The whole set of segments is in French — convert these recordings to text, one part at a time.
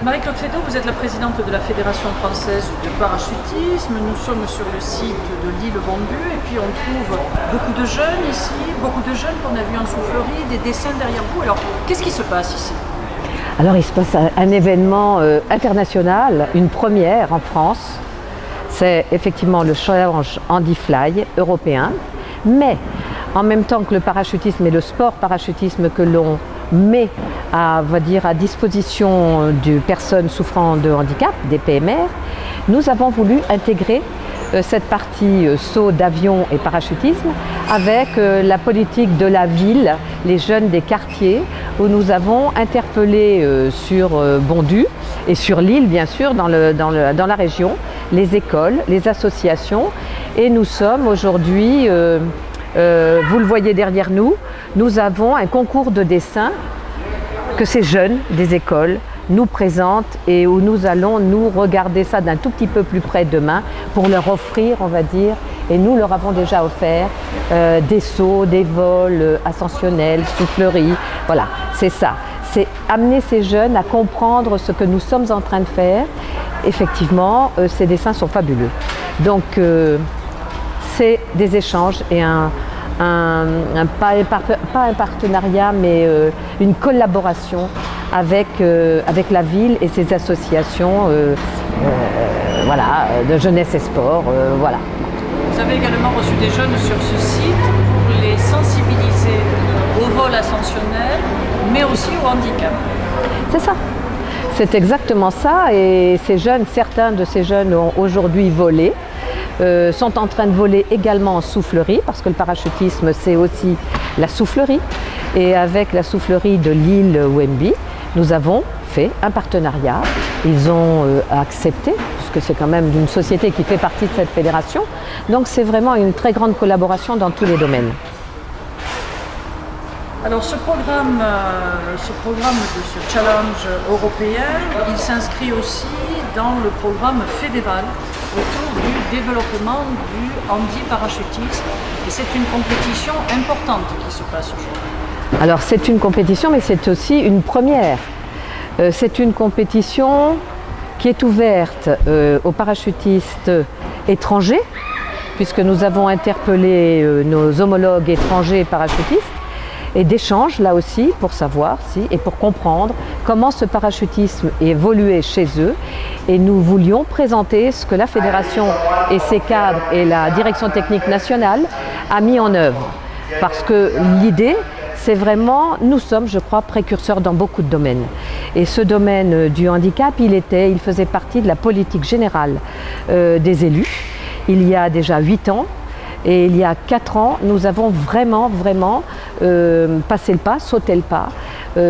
Marie-Claude Feydeau, vous êtes la présidente de la Fédération française de parachutisme. Nous sommes sur le site de l'île Bondu et puis on trouve beaucoup de jeunes ici, beaucoup de jeunes qu'on a vus en soufflerie, des dessins derrière vous. Alors, qu'est-ce qui se passe ici? Alors, il se passe un événement international, une première en France. C'est effectivement le challenge Handyfly européen, mais en même temps que le parachutisme et le sport parachutisme que l'on met à disposition de personnes souffrant de handicap, des PMR, nous avons voulu intégrer cette partie saut d'avion et parachutisme avec la politique de la ville, les jeunes des quartiers, où nous avons interpellé sur Bondu et sur l'île bien sûr, dans la région, les écoles, les associations, et nous sommes aujourd'hui, vous le voyez derrière nous, nous avons un concours de dessin que ces jeunes des écoles nous présentent et où nous allons nous regarder ça d'un tout petit peu plus près demain pour leur offrir, on va dire, et nous leur avons déjà offert des sauts, des vols ascensionnels, souffleries, voilà, c'est ça. C'est amener ces jeunes à comprendre ce que nous sommes en train de faire. Effectivement, ces dessins sont fabuleux. Donc, c'est des échanges et pas un partenariat, mais une collaboration avec la ville et ses associations de jeunesse et sport. Voilà. Vous avez également reçu des jeunes sur ce site pour les sensibiliser au vol ascensionnel, mais aussi au handicap. C'est ça. C'est exactement ça. Et ces jeunes, certains de ces jeunes ont aujourd'hui volé. Sont en train de voler également en soufflerie, parce que le parachutisme c'est aussi la soufflerie, et avec la soufflerie de l'île Wemby, nous avons fait un partenariat. Ils ont accepté, puisque c'est quand même une société qui fait partie de cette fédération, donc c'est vraiment une très grande collaboration dans tous les domaines. Alors ce programme de ce challenge européen, il s'inscrit aussi dans le programme fédéral autour du développement du handi-parachutisme. Et c'est une compétition importante qui se passe aujourd'hui. Alors c'est une compétition, mais c'est aussi une première. C'est une compétition qui est ouverte aux parachutistes étrangers, puisque nous avons interpellé nos homologues étrangers parachutistes, et d'échanges là aussi pour savoir et pour comprendre comment ce parachutisme évoluait chez eux. Et nous voulions présenter ce que la fédération et ses cadres et la direction technique nationale a mis en œuvre. Parce que l'idée, c'est vraiment, nous sommes, je crois, précurseurs dans beaucoup de domaines. Et ce domaine du handicap, il faisait partie de la politique générale des élus, il y a déjà 8 ans. Et il y a 4 ans, nous avons vraiment passé le pas, sauté le pas,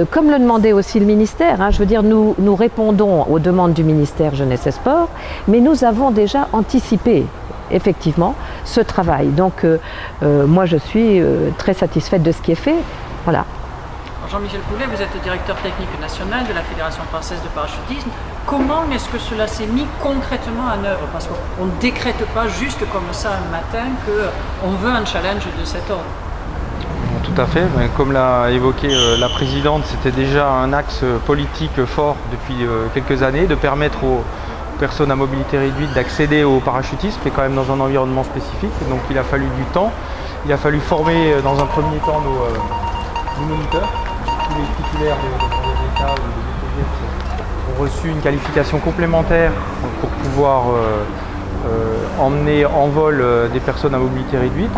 comme le demandait aussi le ministère. Je veux dire, nous répondons aux demandes du ministère Jeunesse et Sport, mais nous avons déjà anticipé effectivement ce travail. Donc moi je suis très satisfaite de ce qui est fait. Voilà. Jean-Michel Poulet, vous êtes le directeur technique national de la Fédération française de parachutisme. Comment est-ce que cela s'est mis concrètement en œuvre? Parce qu'on ne décrète pas juste comme ça un matin qu'on veut un challenge de cet ordre. Tout à fait. Comme l'a évoqué la présidente, c'était déjà un axe politique fort depuis quelques années, de permettre aux personnes à mobilité réduite d'accéder au parachutisme, et quand même dans un environnement spécifique. Donc il a fallu du temps. Il a fallu former dans un premier temps nos moniteurs. Tous les titulaires de l'État ou de l'ETF ont reçu une qualification complémentaire pour pouvoir emmener en vol des personnes à mobilité réduite.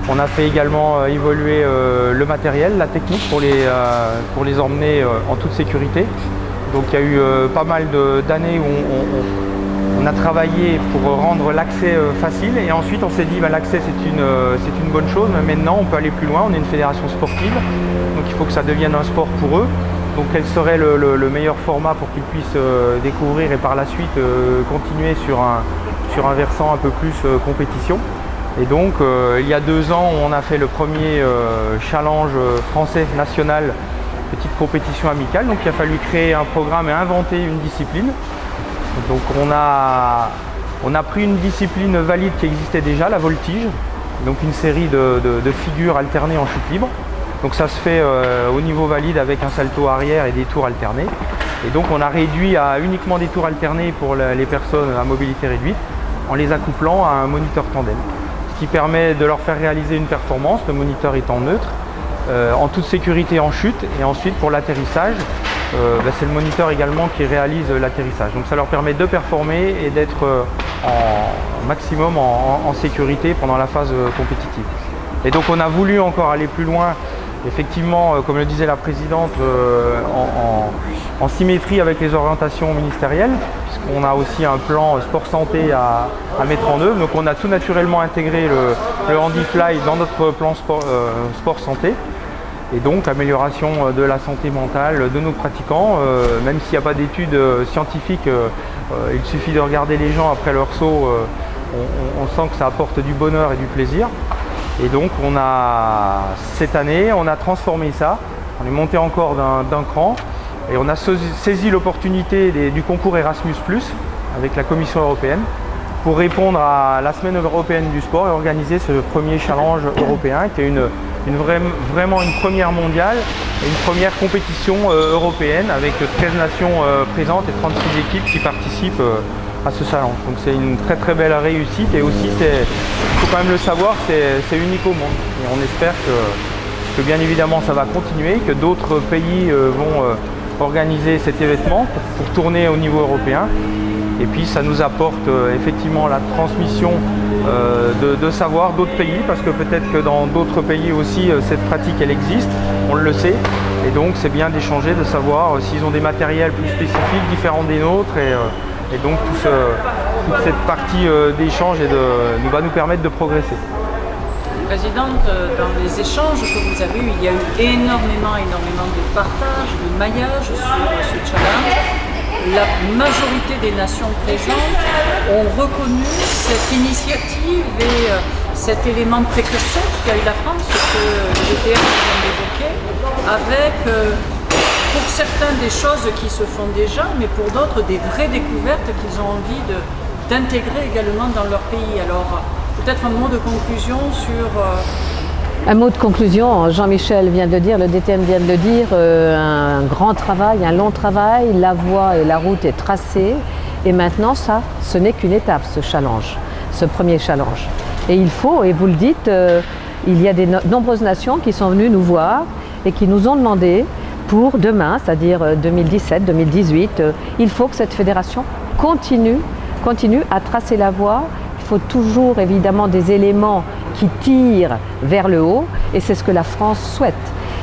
On a fait également évoluer le matériel, la technique pour les emmener en toute sécurité. Donc il y a eu pas mal d'années où on a travaillé pour rendre l'accès facile, et ensuite on s'est dit l'accès c'est une bonne chose, mais maintenant on peut aller plus loin, on est une fédération sportive, donc il faut que ça devienne un sport pour eux. Donc quel serait le meilleur format pour qu'ils puissent découvrir et par la suite continuer sur un versant un peu plus compétition. Et donc il y a 2 ans on a fait le premier challenge français national, petite compétition amicale, donc il a fallu créer un programme et inventer une discipline. Donc on a pris une discipline valide qui existait déjà, la voltige, donc une série de figures alternées en chute libre. Donc ça se fait au niveau valide avec un salto arrière et des tours alternés. Et donc on a réduit à uniquement des tours alternés pour les personnes à mobilité réduite en les accouplant à un moniteur tandem. Ce qui permet de leur faire réaliser une performance, le moniteur étant neutre, en toute sécurité en chute, et ensuite pour l'atterrissage, c'est le moniteur également qui réalise l'atterrissage. Donc ça leur permet de performer et d'être maximum en sécurité pendant la phase compétitive. Et donc on a voulu encore aller plus loin, effectivement, comme le disait la présidente, en symétrie avec les orientations ministérielles, puisqu'on a aussi un plan sport santé à mettre en œuvre. Donc on a tout naturellement intégré le HandiFly dans notre plan sport santé. Et donc amélioration de la santé mentale de nos pratiquants, même s'il n'y a pas d'études scientifiques, il suffit de regarder les gens après leur saut, on sent que ça apporte du bonheur et du plaisir. Et donc cette année, on a transformé ça, on est monté encore d'un cran et on a saisi l'opportunité du concours Erasmus+, avec la Commission européenne, pour répondre à la Semaine européenne du sport et organiser ce premier challenge européen qui est vraiment une première mondiale et une première compétition européenne avec 13 nations présentes et 36 équipes qui participent à ce challenge. Donc c'est une très très belle réussite et aussi, il faut quand même le savoir, c'est unique au monde. Et on espère que bien évidemment ça va continuer, que d'autres pays vont organiser cet événement pour tourner au niveau européen. Et puis ça nous apporte effectivement la transmission de savoir d'autres pays, parce que peut-être que dans d'autres pays aussi cette pratique elle existe, on le sait. Et donc c'est bien d'échanger, de savoir s'ils ont des matériels plus spécifiques, différents des nôtres. Et donc toute cette partie d'échange va nous permettre de progresser. Présidente, dans les échanges que vous avez eus, il y a eu énormément de partage, de maillage sur ce challenge. La majorité des nations présentes ont reconnu cette initiative et cet élément précurseur qu'a eu la France, que le DTM vient d'évoquer, avec pour certains des choses qui se font déjà, mais pour d'autres des vraies découvertes qu'ils ont envie d'intégrer également dans leur pays. Alors peut-être un mot de conclusion sur... Un mot de conclusion, Jean-Michel vient de le dire, le DTM vient de le dire, un grand travail, un long travail, la voie et la route est tracée et maintenant ça, ce n'est qu'une étape, ce challenge, ce premier challenge. Et il faut, et vous le dites, il y a de nombreuses nations qui sont venues nous voir et qui nous ont demandé pour demain, c'est-à-dire 2017-2018, il faut que cette fédération continue à tracer la voie. Il faut toujours évidemment des éléments qui tirent vers le haut et c'est ce que la France souhaite.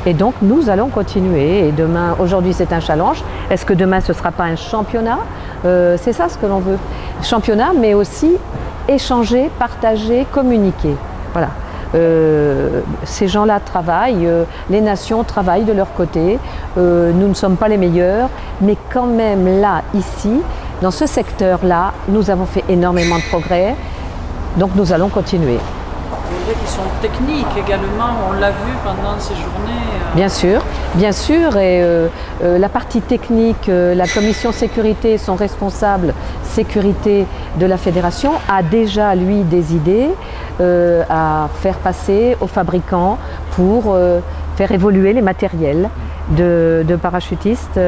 Et donc nous allons continuer et demain, aujourd'hui c'est un challenge, est-ce que demain ce ne sera pas un championnat? C'est ça ce que l'on veut. Championnat mais aussi échanger, partager, communiquer. Voilà. Ces gens-là travaillent, les nations travaillent de leur côté, nous ne sommes pas les meilleurs, mais quand même là, ici, dans ce secteur-là, nous avons fait énormément de progrès, donc nous allons continuer. Vous voyez qu'ils sont techniques également, on l'a vu pendant ces journées. Bien sûr, et la partie technique, la commission sécurité, son responsable sécurité de la fédération a déjà lui des idées à faire passer aux fabricants pour faire évoluer les matériels de parachutistes,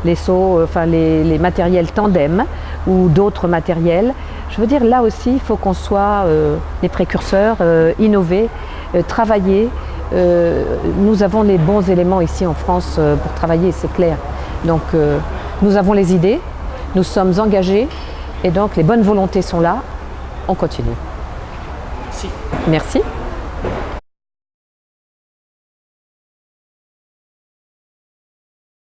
les sauts, les matériels tandem ou d'autres matériels. Je veux dire, là aussi, il faut qu'on soit les précurseurs, innover, travailler. Nous avons les bons éléments ici en France pour travailler, c'est clair. Donc, nous avons les idées, nous sommes engagés et donc les bonnes volontés sont là. On continue. Merci. Merci.